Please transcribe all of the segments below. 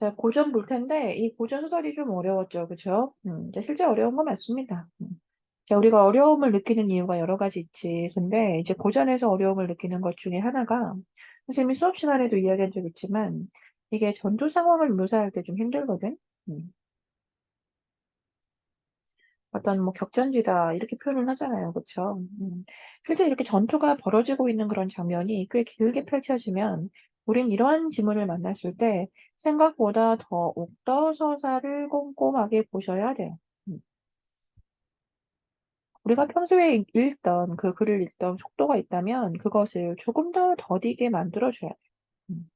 자, 고전 볼 텐데, 이 고전 소설이 좀 어려웠죠. 그쵸? 이제 실제 어려운 거 맞습니다. 자, 우리가 어려움을 느끼는 이유가 여러 가지 있지. 근데 이제 고전에서 어려움을 느끼는 것 중에 하나가, 선생님이 수업 시간에도 이야기한 적 있지만, 이게 전투 상황을 묘사할 때 좀 힘들거든? 음, 어떤 뭐 격전지다, 이렇게 표현을 하잖아요. 그쵸? 실제 이렇게 전투가 벌어지고 있는 그런 장면이 꽤 길게 펼쳐지면, 우린 이러한 지문을 만났을 때 생각보다 더욱더 서사를 꼼꼼하게 보셔야 돼요. 음. 우리가 평소에 읽던 그 글을 읽던 속도가 있다면 그것을 조금 더 더디게 만들어줘야 돼요. 음.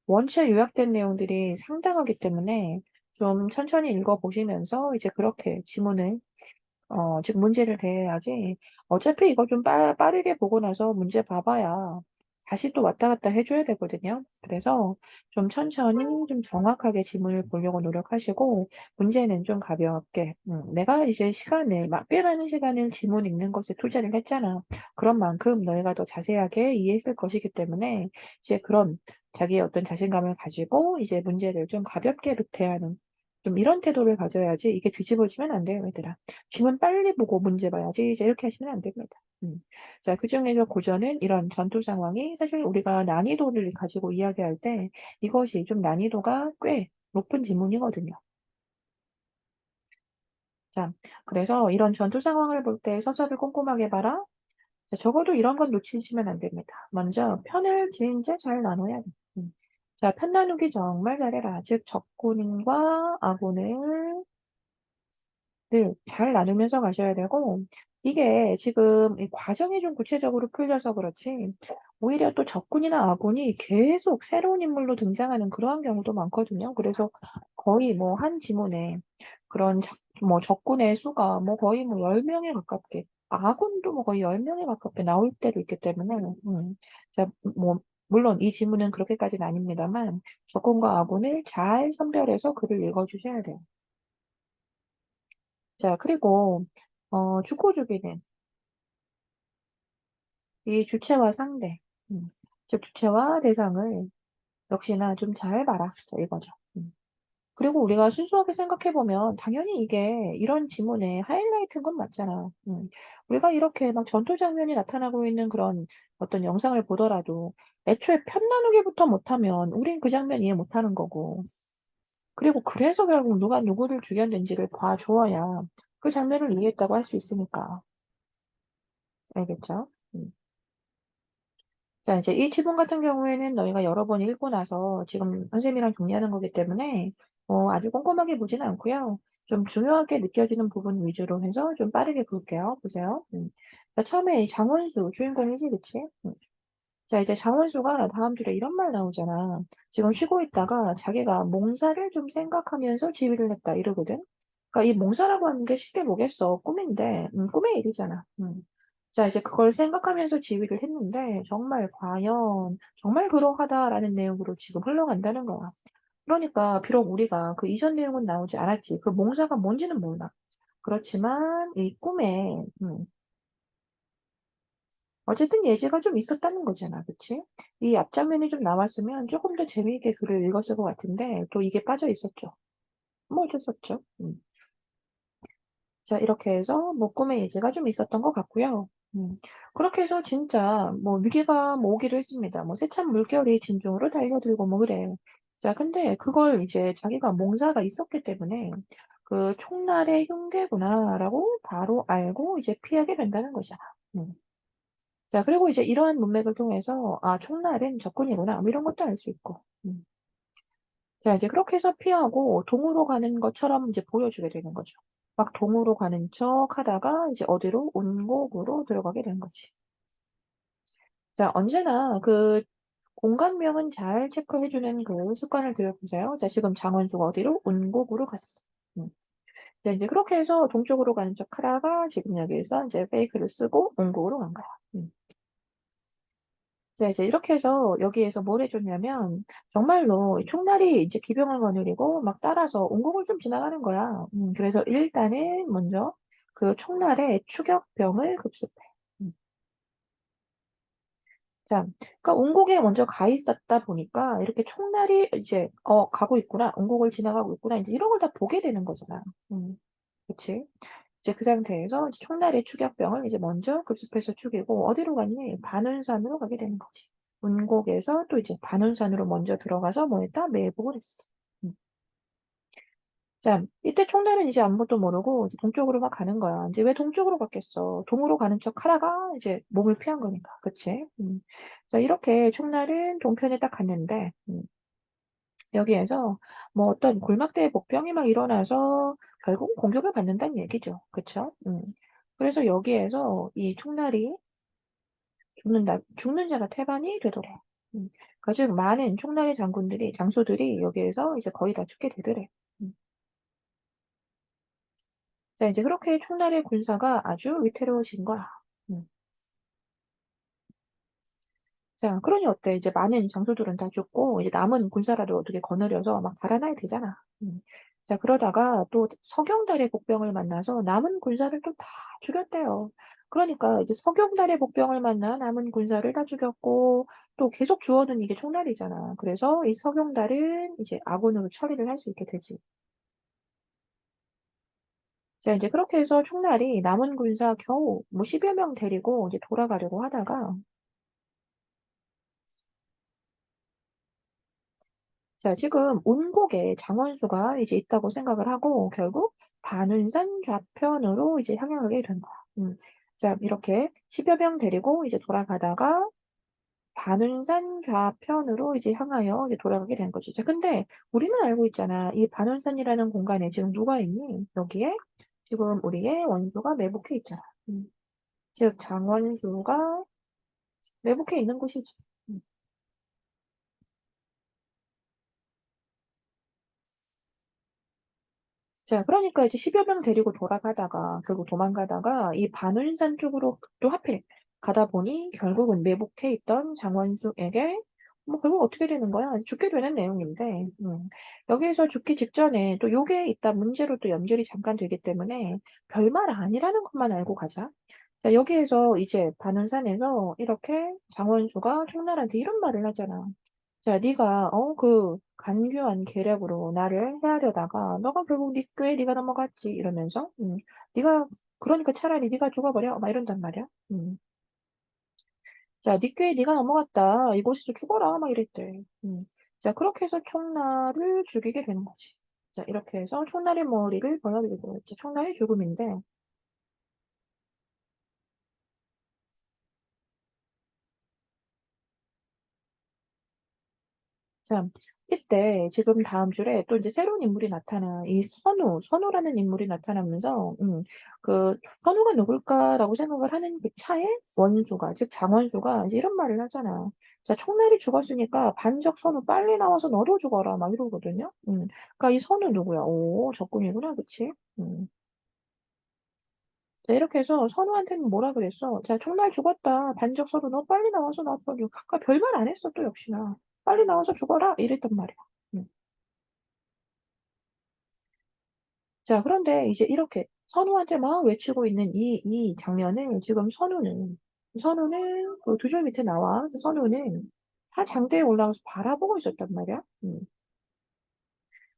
원체 요약된 내용들이 상당하기 때문에 좀 천천히 읽어보시면서 이제 그렇게 지문을 즉 문제를 대해야지. 어차피 이거 좀 빠르게 보고 나서 문제 봐봐야 다시 또 왔다 갔다 해줘야 되거든요. 그래서 좀 천천히 좀 정확하게 지문을 보려고 노력하시고 문제는 좀 가볍게. 내가 이제 시간을 꽤 많은 시간을 지문 읽는 것에 투자를 했잖아. 그런 만큼 너희가 더 자세하게 이해했을 것이기 때문에 이제 그런 자기의 어떤 자신감을 가지고 이제 문제를 좀 가볍게 대하는 좀 이런 태도를 가져야지 이게 뒤집어지면 안 돼요, 얘들아. 지문 빨리 보고 문제 봐야지 이제 이렇게 하시면 안 됩니다. 자, 그중에서 고전은 이런 전투 상황이 사실 우리가 난이도를 가지고 이야기할 때 이것이 좀 난이도가 꽤 높은 지문이거든요. 자, 그래서 이런 전투 상황을 볼 때 서서를 꼼꼼하게 봐라. 자, 적어도 이런 건 놓치시면 안 됩니다. 먼저 편을 진짜 잘 나눠야 돼. 자, 편 나누기 정말 잘해라. 즉 적군과 아군을 네. 잘 나누면서 가셔야 되고 이게 지금 이 과정이 좀 구체적으로 풀려서 그렇지 오히려 또 적군이나 아군이 계속 새로운 인물로 등장하는 그러한 경우도 많거든요. 그래서 거의 뭐 한 지문에 그런 뭐 적군의 수가 뭐 거의 뭐 10명에 가깝게 아군도 뭐 거의 10명에 가깝게 나올 때도 있기 때문에 자, 뭐 물론 이 지문은 그렇게까지는 아닙니다만 적군과 아군을 잘 선별해서 글을 읽어 주셔야 돼요. 자, 그리고 죽고 죽이는 이 주체와 상대, 즉 주체와 대상을 역시나 좀 잘 봐라. 자, 이거죠. 그리고 우리가 순수하게 생각해 보면 당연히 이게 이런 지문의 하이라이트인 건 맞잖아. 우리가 이렇게 막 전투 장면이 나타나고 있는 그런 어떤 영상을 보더라도 애초에 편 나누기부터 못하면 우린 그 장면 이해 못하는 거고. 그리고 그래서 결국 누가 누구를 죽였는지를 봐주어야 그 장면을 이해했다고 할 수 있으니까. 알겠죠? 자, 이제 이 지문 같은 경우에는 너희가 여러 번 읽고 나서 지금 선생님이랑 정리하는 거기 때문에 아주 꼼꼼하게 보지는 않고요. 좀 중요하게 느껴지는 부분 위주로 해서 좀 빠르게 볼게요. 보세요. 자, 처음에 이 장원수 주인공이지, 그치? 자, 이제 장원수가 다음 줄에 이런 말 나오잖아. 지금 쉬고 있다가 자기가 몽사를 좀 생각하면서 지휘를 했다 이러거든. 그러니까 이 몽사라고 하는 게 쉽게 뭐겠어. 꿈인데, 꿈의 일이잖아. 자, 이제 그걸 생각하면서 지휘를 했는데, 정말 과연, 정말 그러하다라는 내용으로 지금 흘러간다는 거야. 그러니까, 비록 우리가 그 이전 내용은 나오지 않았지. 그 몽사가 뭔지는 몰라. 그렇지만, 이 꿈에, 어쨌든 예지가 좀 있었다는 거잖아. 그치? 이 앞장면이 좀 나왔으면 조금 더 재미있게 글을 읽었을 것 같은데, 또 이게 빠져 있었죠. 뭐 어쩔 수 없죠. 자, 이렇게 해서 뭐 꿈의 예지가 좀 있었던 것 같고요. 그렇게 해서 진짜 뭐 위기가 뭐 오기도 했습니다. 뭐 세찬 물결이 진중으로 달려들고 뭐 그래. 자, 근데 그걸 이제 자기가 몽사가 있었기 때문에 그 총날의 흉계구나라고 바로 알고 이제 피하게 된다는 거잖아. 음. 자, 그리고 이제 이러한 문맥을 통해서 아, 총날은 적군이구나. 뭐 이런 것도 알 수 있고. 자, 이제 그렇게 해서 피하고 동으로 가는 것처럼 이제 보여주게 되는 거죠. 막 동으로 가는 척 하다가 이제 어디로? 운곡으로 들어가게 된 거지. 자, 언제나 그 공간명은 잘 체크해주는 그 습관을 들여보세요. 자, 지금 장원수가 어디로? 운곡으로 갔어. 음. 자, 이제 그렇게 해서 동쪽으로 가는 척 하다가 지금 여기에서 이제 페이크를 쓰고 운곡으로 간 거야. 자, 이제 이렇게 해서 여기에서 뭘 해줬냐면, 정말로 이 총날이 이제 기병을 거느리고 막 따라서 온국을 좀 지나가는 거야. 그래서 일단은 먼저 그 총날의 추격병을 급습해. 음. 자, 그러니까 운곡에 먼저 가 있었다 보니까 이렇게 총날이 이제 가고 있구나. 운곡을 지나가고 있구나. 이제 이런 걸 다 보게 되는 거잖아. 그치? 이제 그 상태에서 이제 총날의 추격병을 이제 먼저 급습해서 죽이고 어디로 갔니? 반운산으로 가게 되는 거지. 운곡에서 또 이제 반운산으로 먼저 들어가서 뭐 했다? 매복을 했어. 음. 자, 이때 총날은 이제 아무것도 모르고 이제 동쪽으로 막 가는 거야. 이제 왜 동쪽으로 갔겠어? 동으로 가는 척 하다가 이제 몸을 피한 거니까. 그치? 자, 이렇게 총날은 동편에 딱 갔는데, 여기에서 뭐 어떤 골막대에 복병이 막 일어나서 결국 공격을 받는다는 얘기죠. 그쵸? 그래서 여기에서 이 총날이 죽는 자가 태반이 되더래. 즉 많은 총날의 장수들이 여기에서 이제 거의 다 죽게 되더래. 음. 자, 이제 그렇게 총날의 군사가 아주 위태로워진 거야. 음. 자, 그러니 어때? 이제 많은 장수들은 다 죽고, 이제 남은 군사라도 어떻게 거느려서 막 달아나야 되잖아. 자, 그러다가 또 서경달의 복병을 만나서 남은 군사를 또 다 죽였대요. 그러니까 이제 서경달의 복병을 만나 남은 군사를 다 죽였고, 또 계속 주어든 이게 총날이잖아. 그래서 이 서경달은 이제 아군으로 처리를 할 수 있게 되지. 자, 이제 그렇게 해서 총날이 남은 군사 겨우 뭐 10여 명 데리고 이제 돌아가려고 하다가, 자, 지금 온곡에 장원수가 이제 있다고 생각을 하고 결국 반운산 좌편으로 이제 향하게 된 거야. 자, 이렇게 10여 명 데리고 이제 돌아가다가 반운산 좌편으로 이제 향하여 이제 돌아가게 된 거지. 자, 근데 우리는 알고 있잖아. 이 반운산이라는 공간에 지금 누가 있니? 여기에 지금 우리의 원수가 매복해 있잖아. 즉, 장원수가 매복해 있는 곳이지. 음. 자, 그러니까 이제 10여 명 데리고 돌아가다가, 결국 도망가다가, 이 반울산 쪽으로 또 하필 가다 보니, 결국은 매복해 있던 장원수에게, 뭐, 결국 어떻게 되는 거야? 죽게 되는 내용인데, 여기에서 죽기 직전에 또 요게 있다 문제로 또 연결이 잠깐 되기 때문에, 별말 아니라는 것만 알고 가자. 자, 여기에서 이제 반운산에서 이렇게 장원수가 총날한테 이런 말을 하잖아. 자, 네가 그 간교한 계략으로 나를 해하려다가 너가 결국 네 꾀에 네가 넘어갔지 이러면서 네가 그러니까 차라리 네가 죽어버려 막 이런단 말이야. 자, 네 꾀에 네가 넘어갔다. 이곳에서 죽어라 막 이랬대. 자, 그렇게 해서 총나를 죽이게 되는 거지. 자, 이렇게 해서 총나의 머리를 벌어들게 되었지. 총나의 죽음인데 자, 이때 지금 다음 줄에 또 이제 새로운 인물이 나타나. 이 선우라는 인물이 나타나면서, 그, 선우가 누굴까라고 생각을 하는 그 차에 원수가, 즉 장원수가 이제 이런 말을 하잖아. 자, 총날이 죽었으니까 반적 선우 빨리 나와서 너도 죽어라. 막 이러거든요. 그러니까 이 선우 누구야? 오, 적군이구나. 그치? 음. 자, 이렇게 해서 선우한테는 뭐라 그랬어? 자, 총날 죽었다. 반적 선우 너 빨리 나와서 나 죽여. 그러니까 별말 안 했어, 또 역시나. 빨리 나와서 죽어라. 이랬단 말이야. 음. 자, 그런데 이제 이렇게 선우한테 막 외치고 있는 이 장면을 지금 선우는 그 두 줄 밑에 나와. 선우는 다 장대에 올라가서 바라보고 있었단 말이야.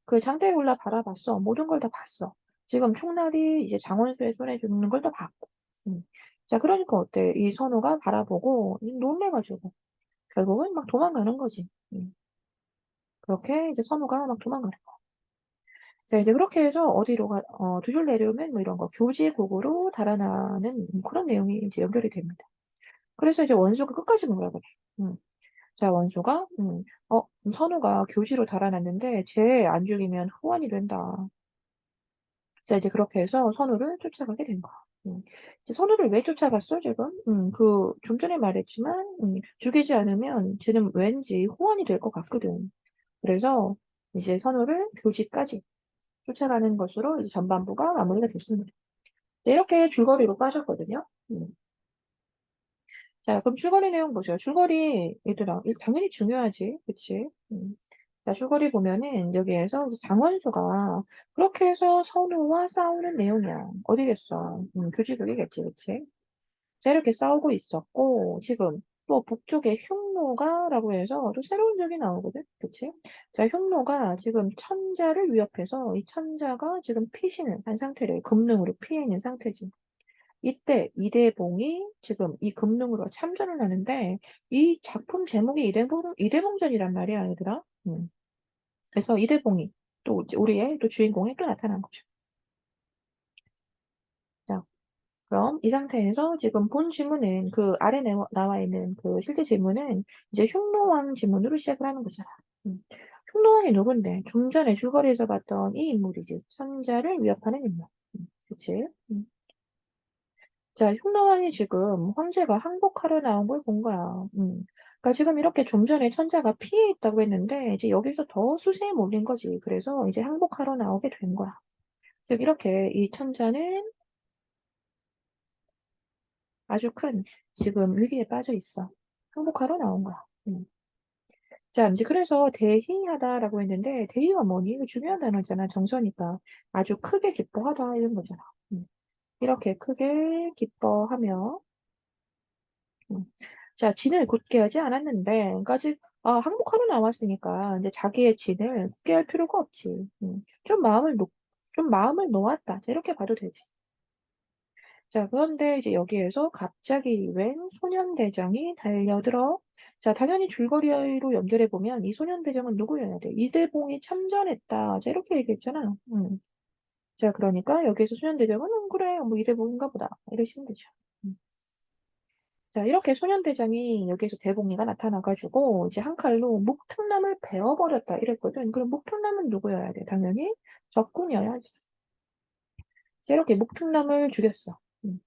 그 장대에 올라 바라봤어. 모든 걸 다 봤어. 지금 총날이 이제 장원수의 손에 죽는 걸 다 봤고. 음. 자, 그러니까 어때? 이 선우가 바라보고 놀래가지고 결국은 막 도망가는 거지. 그렇게 이제 선우가 막 도망가는 거야. 자, 이제 그렇게 해서 어디로 두 줄 내려오면 뭐 이런 거 교지곡으로 달아나는 그런 내용이 이제 연결이 됩니다. 그래서 이제 원수가 끝까지 뭐라 그래. 음. 자, 원수가, 선우가 교지로 달아났는데 쟤 안 죽이면 후원이 된다. 자, 이제 그렇게 해서 선우를 쫓아가게 된 거야. 이제 선우를 왜 쫓아갔어, 지금? 좀 전에 말했지만, 죽이지 않으면 쟤는 왠지 후원이 될 것 같거든. 그래서 이제 선우를 교지까지 쫓아가는 것으로 이제 전반부가 마무리가 됐습니다. 네, 이렇게 줄거리로 빠졌거든요. 자, 그럼 줄거리 내용 보세요. 줄거리, 얘들아, 이거 당연히 중요하지. 그치? 자, 줄거리 보면은 여기에서 이제 장원수가 그렇게 해서 선우와 싸우는 내용이야. 어디겠어? 교지국이겠지, 그치? 자, 이렇게 싸우고 있었고, 지금 또 북쪽에 흉노가라고 해서 또 새로운 적이 나오거든. 그치? 자, 흉노가 지금 천자를 위협해서 이 천자가 지금 피신을 한 상태래. 금능으로 피해 있는 상태지. 이때 이대봉이 지금 이 금능으로 참전을 하는데 이 작품 제목이 이대봉전이란 말이야, 얘들아. 그래서 이대봉이 또 우리의 또 주인공이 또 나타난 거죠. 자, 그럼 이 상태에서 지금 본 지문은 그 아래 나와 있는 그 실제 지문은 이제 흉노왕 지문으로 시작을 하는 거잖아. 음. 흉노왕이 누군데? 좀 전에 줄거리에서 봤던 이 인물이지. 천자를 위협하는 인물. 그치? 자, 흉노왕이 지금 황제가 항복하러 나온 걸 본 거야. 그러니까 지금 이렇게 좀 전에 천자가 피해 있다고 했는데 이제 여기서 더 수세에 몰린 거지. 그래서 이제 항복하러 나오게 된 거야. 즉 이렇게 이 천자는 아주 큰 지금 위기에 빠져 있어. 항복하러 나온 거야. 자, 이제 그래서 대희하다라고 했는데 대희가 뭐니? 이거 중요한 단어잖아. 정서니까. 아주 크게 기뻐하다 이런 거잖아. 음. 이렇게 크게 기뻐하며 음. 자, 진을 굳게 하지 않았는데 그러니까 아직 항복하러 나왔으니까 이제 자기의 진을 굳게 할 필요가 없지. 좀 마음을 놓았다. 자, 이렇게 봐도 되지. 자, 그런데 이제 여기에서 갑자기 웬 소년대장이 달려들어. 자, 당연히 줄거리로 연결해 보면 이 소년대장은 누구여야 돼? 이대봉이 참전했다. 자, 이렇게 얘기했잖아. 자, 그러니까 여기에서 소년대장은 그래, 뭐 이대봉인가 보다. 이러시면 되죠. 음. 자, 이렇게 소년대장이 여기에서 대봉이가 나타나가지고 이제 한 칼로 묵특남을 베어버렸다. 이랬거든. 그럼 묵특남은 누구여야 돼? 당연히 적군이어야지. 자, 이렇게 묵특남을 죽였어. 음.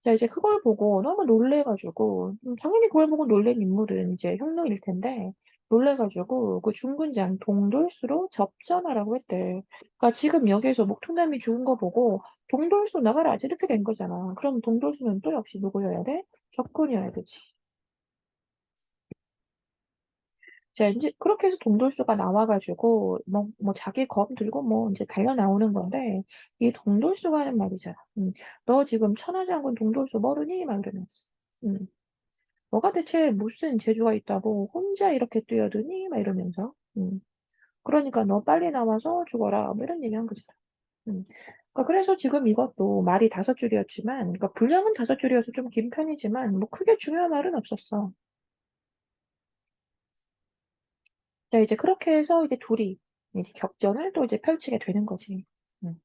자, 이제 그걸 보고 너무 놀래가지고, 당연히 그걸 보고 놀란 인물은 이제 흉노일 텐데, 놀래가지고 그 중군장 동돌수로 접전하라고 했대. 그러니까 지금 여기에서 목통남이 죽은 거 보고 동돌수 나가라 이렇게 된 거잖아. 그럼 동돌수는 또 역시 누구여야 돼? 적군이어야 되지. 자, 이제 그렇게 해서 동돌수가 나와가지고 뭐 자기 검 들고 뭐 이제 달려 나오는 건데 이 동돌수가 하는 말이잖아. 너 지금 천하장군 동돌수 모르니? 막 이러면서. 음. 너가 대체 무슨 재주가 있다고 혼자 이렇게 뛰어드니? 막 이러면서. 그러니까 너 빨리 나와서 죽어라. 뭐 이런 얘기 한 거잖아. 음. 그러니까 그래서 지금 이것도 말이 5줄이었지만, 그러니까 분량은 5줄이어서 좀 긴 편이지만, 뭐 크게 중요한 말은 없었어. 자, 이제 그렇게 해서 이제 둘이 이제 격전을 또 이제 펼치게 되는 거지. 음.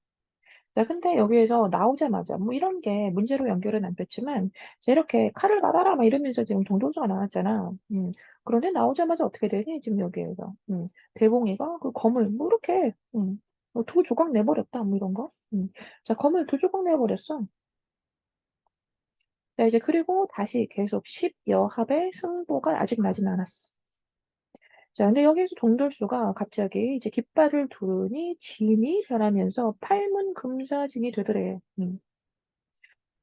자, 근데 여기에서 나오자마자 뭐 이런 게 문제로 연결은 안 됐지만 이제 이렇게 칼을 받아라 막 이러면서 지금 동도수가 나왔잖아. 그런데 나오자마자 어떻게 되니? 지금 여기에서 대봉이가 그 검을 뭐 이렇게 두 조각 내버렸다 뭐 이런 거. 자, 검을 두 조각 내버렸어. 자, 이제 그리고 다시 계속 10여합의 승부가 아직 나진 않았어. 자, 근데 여기서 동돌수가 갑자기 이제 깃발을 두르니 진이 변하면서 팔문금사진이 되더래.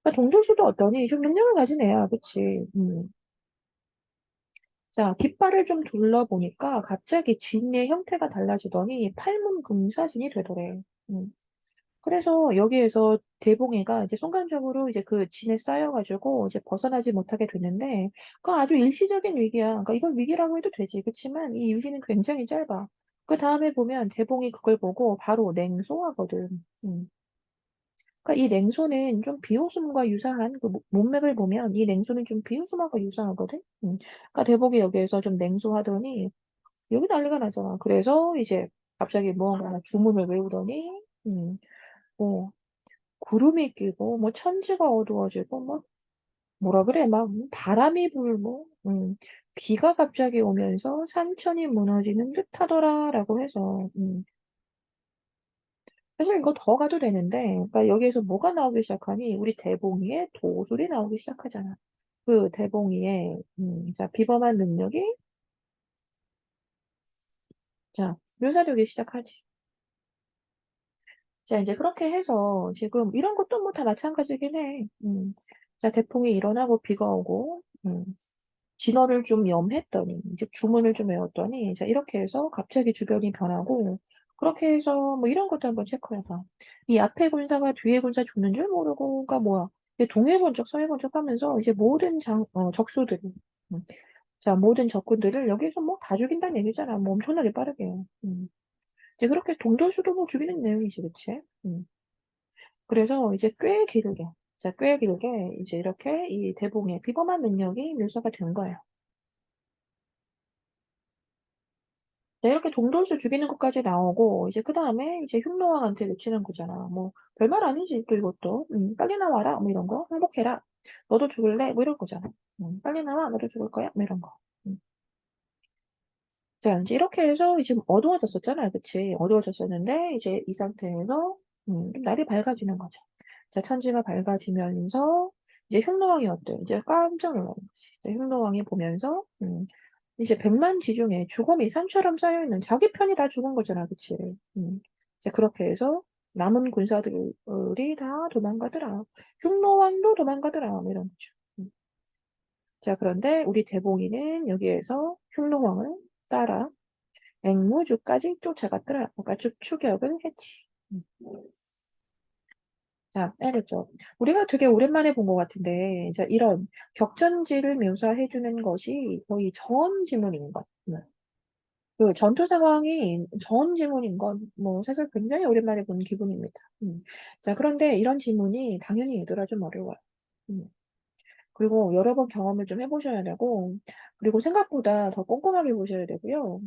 그러니까 동돌수도 어떠니? 좀 능력을 가진 애야, 그치? 자, 깃발을 좀 둘러보니까 갑자기 진의 형태가 달라지더니 팔문금사진이 되더래. 음. 그래서 여기에서 대봉이가 이제 순간적으로 이제 그 진에 쌓여가지고 이제 벗어나지 못하게 됐는데, 그건 아주 일시적인 위기야. 그러니까 이걸 위기라고 해도 되지. 그치만 이 위기는 굉장히 짧아. 그 다음에 보면 대봉이 그걸 보고 바로 냉소하거든. 그러니까 이 냉소는 좀 비오숨과 유사한 그 문맥을 보면 이 냉소는 좀 비오숨하고 유사하거든. 그러니까 대복이 여기에서 좀 냉소하더니 여기 난리가 나잖아. 그래서 이제 갑자기 무언가 주문을 외우더니 뭐 구름이 끼고 뭐 천지가 어두워지고 뭐 뭐라 그래 막 바람이 불고 비가 갑자기 오면서 산천이 무너지는 듯하더라라고 해서 사실 이거 더 가도 되는데, 그러니까 여기에서 뭐가 나오기 시작하니? 우리 대봉이의 도술이 나오기 시작하잖아. 그 대봉이의, 자, 비범한 능력이, 자, 묘사되기 시작하지. 자, 이제 그렇게 해서 지금 이런 것도 뭐 다 마찬가지긴 해. 자, 대풍이 일어나고 비가 오고, 진어를 좀 염했더니, 이제 주문을 좀 외웠더니, 자, 이렇게 해서 갑자기 주변이 변하고, 그렇게 해서 뭐 이런 것도 한번 체크해봐. 이 앞에 군사가 뒤에 군사 죽는 줄 모르고, 그러니까 뭐야. 이제 동해번쩍, 서해번쩍 하면서 이제 모든 적수들이, 음, 자, 모든 적군들을 여기서 뭐 다 죽인다는 얘기잖아. 뭐 엄청나게 빠르게. 이제 그렇게 동돌수도 뭐 죽이는 내용이지, 그치? 그래서 이제 꽤 길게, 자, 꽤 길게 이제 이렇게 이 대봉의 비범한 능력이 묘사가 된 거예요. 자, 이렇게 동돌수 죽이는 것까지 나오고, 이제 그 다음에 이제 흉노왕한테 외치는 거잖아. 뭐, 별말 아니지, 또 이것도. 빨리 나와라, 뭐 이런 거. 항복해라. 너도 죽을래? 뭐 이런 거잖아. 빨리 나와, 너도 죽을 거야? 뭐 이런 거. 음. 자, 이제 이렇게 해서 이제 어두워졌었잖아요. 그치? 어두워졌었는데, 이제 이 상태에서, 좀 날이 밝아지는 거죠. 자, 천지가 밝아지면서, 이제 흉노왕이 어때? 이제 깜짝 놀라는 거지. 이제 흉노왕이 보면서, 이제 백만 지중에 죽음이 산처럼 쌓여있는 자기 편이 다 죽은 거잖아. 그치? 이제 그렇게 해서 남은 군사들이 다 도망가더라. 흉노왕도 도망가더라. 뭐 이런 거죠. 자, 그런데 우리 대봉이는 여기에서 흉노왕을 따라 앵무주까지 쫓아갔더라. 그러니까 쭉 추격을 했지. 음. 자, 알겠죠? 우리가 되게 오랜만에 본 것 같은데, 자, 이런 격전지를 묘사해주는 것이 거의 전지문인 것. 그 전투 상황이 전 지문인 건 뭐 사실 굉장히 오랜만에 본 기분입니다. 자, 그런데 이런 지문이 당연히 얘들아 좀 어려워요. 음. 그리고 여러 번 경험을 좀 해보셔야 되고, 그리고 생각보다 더 꼼꼼하게 보셔야 되고요.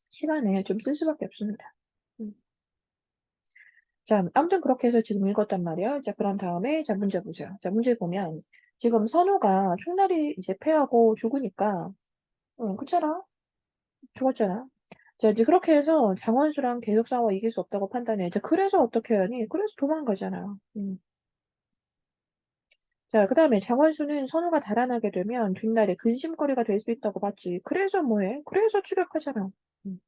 시간을 좀 쓸 수밖에 없습니다. 음. 자, 아무튼 그렇게 해서 지금 읽었단 말이에요. 자, 그런 다음에, 자, 문제 보세요. 자, 문제 보면, 지금 선우가 총날이 이제 패하고 죽으니까, 그쵸 죽었잖아. 자, 이제 그렇게 해서 장원수랑 계속 싸워 이길 수 없다고 판단해. 이제 그래서 어떻게 하니? 그래서 도망가잖아. 자, 그 다음에 장원수는 선우가 달아나게 되면 뒷날에 근심거리가 될 수 있다고 봤지. 그래서 뭐해? 그래서 추격하잖아. 음.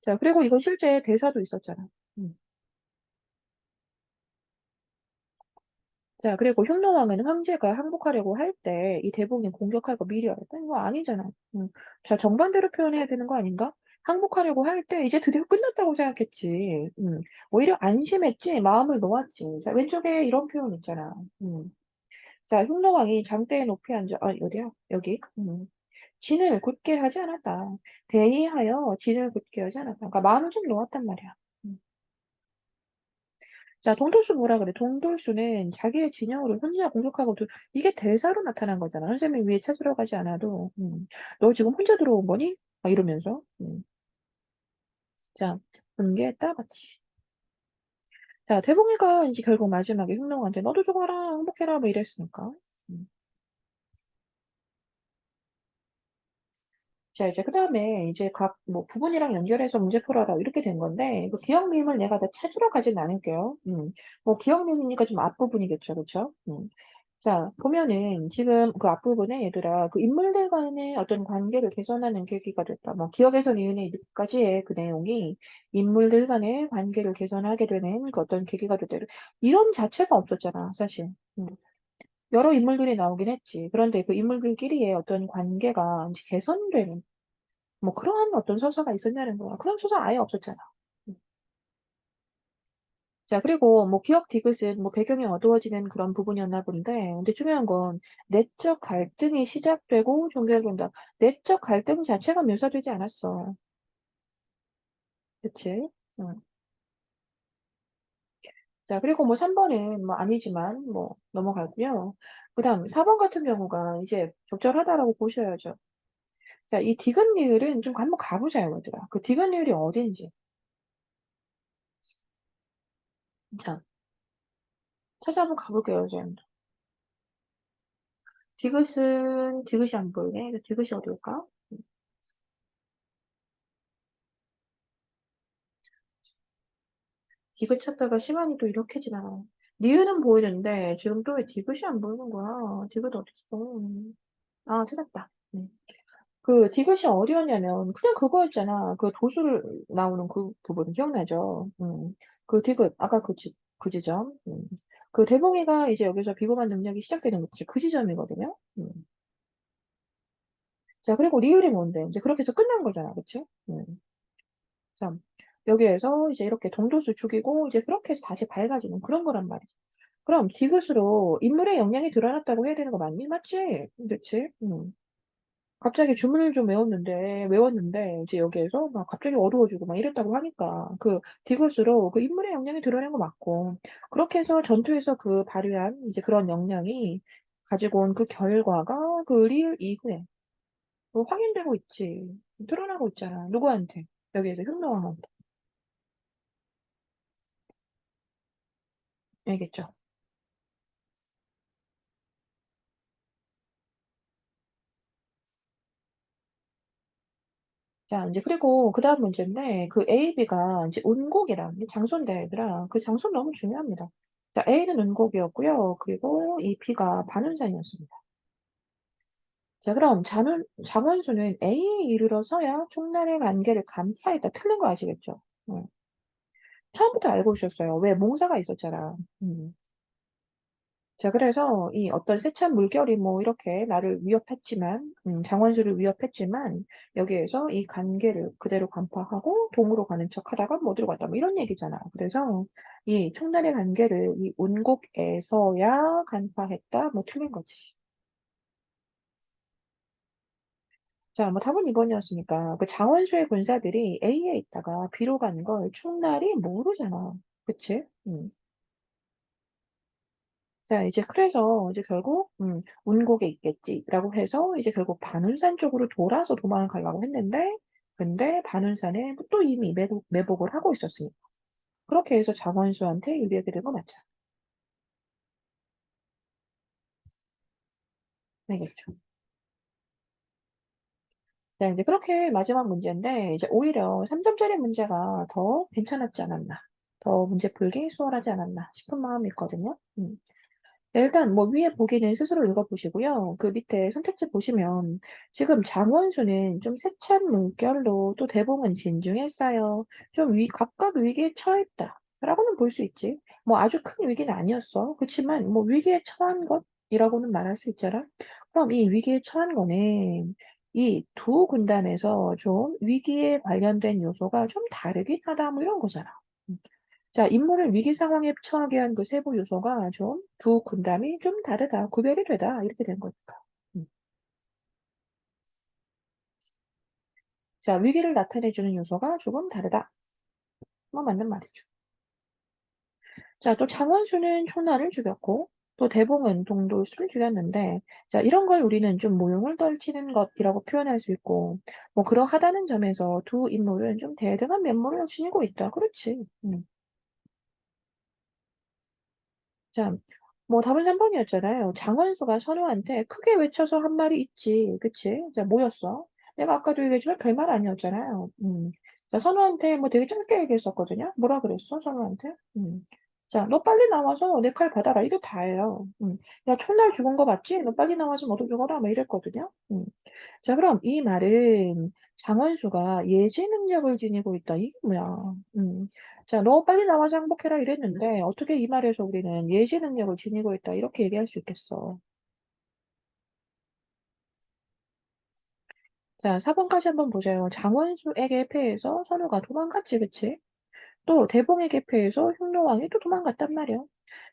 자, 그리고 이건 실제 대사도 있었잖아. 음. 자, 그리고 흉노왕은 황제가 항복하려고 할 때 이 대봉이 공격할 거 미리 알았다? 이거 아니잖아. 자, 정반대로 표현해야 되는 거 아닌가? 항복하려고 할 때 이제 드디어 끝났다고 생각했지. 오히려 안심했지, 마음을 놓았지. 자, 왼쪽에 이런 표현 있잖아. 자, 흉노왕이 장대에 높이 앉아, 어디야? 여기. 진을 굳게 하지 않았다. 대의하여 진을 굳게 하지 않았다. 그러니까 마음을 좀 놓았단 말이야. 음. 자, 동돌수 뭐라 그래? 동돌수는 자기의 진영으로 혼자 공격하고 이게 대사로 나타난 거잖아. 선생님이 위에 찾으러 가지 않아도, 너 지금 혼자 들어온 거니? 막 이러면서. 자, 분개했다, 같이. 자, 대봉이가 이제 결국 마지막에 흉노한테 너도 죽어라, 행복해라, 뭐 이랬으니까. 음. 자, 이제 그 다음에 이제 각 뭐 부분이랑 연결해서 문제 풀어라 이렇게 된 건데, 그 기억림을 내가 다 찾으러 가진 않을게요. 뭐 기억림이니까 좀 앞부분이겠죠, 그쵸? 자, 보면은 지금 그 앞부분에 얘들아 그 인물들 간의 어떤 관계를 개선하는 계기가 됐다. 뭐 기억에서 니은에 이까지의 그 내용이 인물들 간의 관계를 개선하게 되는 그 어떤 계기가 됐다. 이런 자체가 없었잖아, 사실. 음. 여러 인물들이 나오긴 했지. 그런데 그 인물들끼리의 어떤 관계가 이제 개선되는 뭐 그러한 어떤 서사가 있었냐는 거야. 그런 서사 아예 없었잖아. 음. 자, 그리고 뭐 기억 디귿은 뭐 배경이 어두워지는 그런 부분이었나 본데, 근데 중요한 건 내적 갈등이 시작되고 종결된다. 내적 갈등 자체가 묘사되지 않았어. 그치? 응. 자, 그리고 뭐 3번은 뭐 아니지만 뭐 넘어가고요. 그 다음 4번 같은 경우가 이제 적절하다라고 보셔야죠. 자, 이 디귿리을은 좀 한번 가보자요, 얘들아. 그 디귿리을이 어딘지. 자, 찾아 한번 가볼게요, 이제. 디귿이 안 보이네. 디귿이 어디일까? 디귿 찾다가 시간이 또 이렇게 지나가. 니은은 보이는데 지금 또 왜 디귿이 안 보이는 거야? 디귿 어딨어? 아, 찾았다. 그 디귿이 어디였냐면 그냥 그거였잖아. 그 도술 나오는 그 부분 기억나죠? 그 디귿 아까 그 지점. 그 대봉이가 이제 여기서 비범한 능력이 시작되는 거지. 그 지점이거든요. 자, 그리고 리을이 뭔데? 이제 그렇게 해서 끝난 거잖아. 그치? 자, 여기에서 이제 이렇게 동도수 죽이고 이제 그렇게 해서 다시 밝아지는 그런 거란 말이지. 그럼 디귿으로 인물의 역량이 드러났다고 해야 되는 거 맞니? 맞지? 그치? 갑자기 주문을 좀 외웠는데 이제 여기에서 막 갑자기 어두워지고 막 이랬다고 하니까 그 디귿으로 그 인물의 역량이 드러난 거 맞고 그렇게 해서 전투에서 그 발휘한 이제 그런 역량이 가지고 온 그 결과가 그 리을 이후에 확인되고 있지. 드러나고 있잖아. 누구한테? 여기에서 흉노왕한테. 알겠죠? 자, 이제 그리고 그다음 문제인데 그 A, B가 이제 운곡이랑 이 장소인데 얘들아 그 장소 너무 중요합니다. 자, A는 운곡이었고요. 그리고 이 B가 반운산이었습니다. 자, 그럼 장원수는 A에 이르러서야 총란의 관계를 간파했다. 틀린 거 아시겠죠? 처음부터 알고 있었어요. 왜? 몽사가 있었잖아. 자, 그래서 이 어떤 세찬 물결이 뭐 이렇게 나를 위협했지만, 장원수를 위협했지만, 여기에서 이 관계를 그대로 간파하고 동으로 가는 척 하다가 뭐 어디로 갔다, 뭐 이런 얘기잖아. 그래서 이 총날의 관계를 이 운곡에서야 간파했다, 뭐 틀린 거지. 자, 뭐 답은 2번이었으니까 그 장원수의 군사들이 A에 있다가 B로 가는 걸 총날이 모르잖아. 그치? 자, 이제 그래서 이제 결국 운곡에 있겠지라고 해서 이제 결국 반운산 쪽으로 돌아서 도망을 가려고 했는데 근데 반운산에 또 이미 매복을 하고 있었으니까. 그렇게 해서 장원수한테 유리하게 된 거 맞죠? 알겠죠? 자, 이제 그렇게 마지막 문제인데 이제 오히려 3점짜리 문제가 더 괜찮았지 않았나. 더 문제 풀기 수월하지 않았나 싶은 마음이 있거든요. 네, 일단 뭐 위에 보기는 스스로 읽어보시고요. 그 밑에 선택지 보시면 지금 장원수는 좀 세찬 물결로 또 대봉은 진중했어요. 좀 각각 위기에 처했다. 라고는 볼 수 있지. 뭐 아주 큰 위기는 아니었어. 그렇지만 뭐 위기에 처한 것이라고는 말할 수 있잖아. 그럼 이 위기에 처한 거는 이 두 군단에서 좀 위기에 관련된 요소가 좀 다르긴 하다. 뭐 이런 거잖아. 음. 자, 인물을 위기 상황에 처하게 한 그 세부 요소가 좀 두 군담이 좀 다르다, 구별이 되다, 이렇게 된 거니까. 음. 자, 위기를 나타내주는 요소가 조금 다르다. 뭐 맞는 말이죠. 자, 또 장원수는 초나를 죽였고, 또 대봉은 동돌수를 죽였는데, 자, 이런 걸 우리는 좀 모욕을 떨치는 것이라고 표현할 수 있고, 뭐 그러하다는 점에서 두 인물은 좀 대등한 면모를 지니고 있다. 그렇지. 자, 뭐 답은 3번이었잖아요. 장원수가 선우한테 크게 외쳐서 한 말이 있지. 그치? 자, 뭐였어? 내가 아까도 얘기했지만 별말 아니었잖아요. 자, 선우한테 뭐 되게 짧게 얘기했었거든요. 뭐라 그랬어, 선우한테? 자, 너 빨리 나와서 내 칼 받아라. 이게 다예요. 야, 첫날 죽은 거 맞지? 너 빨리 나와서 너도 죽어라. 뭐 이랬거든요. 자, 그럼 이 말은 장원수가 예지 능력을 지니고 있다. 이게 뭐야? 자, 너 빨리 나와서 항복해라 이랬는데 어떻게 이 말에서 우리는 예지 능력을 지니고 있다. 이렇게 얘기할 수 있겠어. 자, 4번까지 한번 보세요. 장원수에게 패해서 선우가 도망갔지, 그치? 또 대봉에게 패해서 흉노왕이 또 도망갔단 말이야.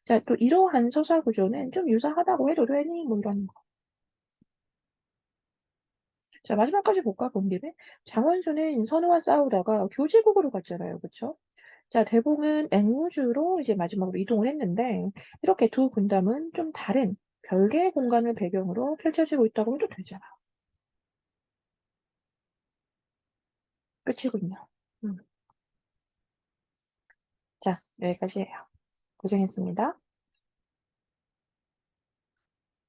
자, 또 이러한 서사 구조는 좀 유사하다고 해도 되니? 뭐 이런 거. 자, 마지막까지 볼까, 본 김에? 장원수는 선우와 싸우다가 교지국으로 갔잖아요, 그쵸? 자, 대봉은 앵무주로 이제 마지막으로 이동을 했는데, 이렇게 두 군담은 좀 다른 별개의 공간을 배경으로 펼쳐지고 있다고 해도 되잖아. 끝이군요. 음. 자, 여기까지 해요. 고생했습니다.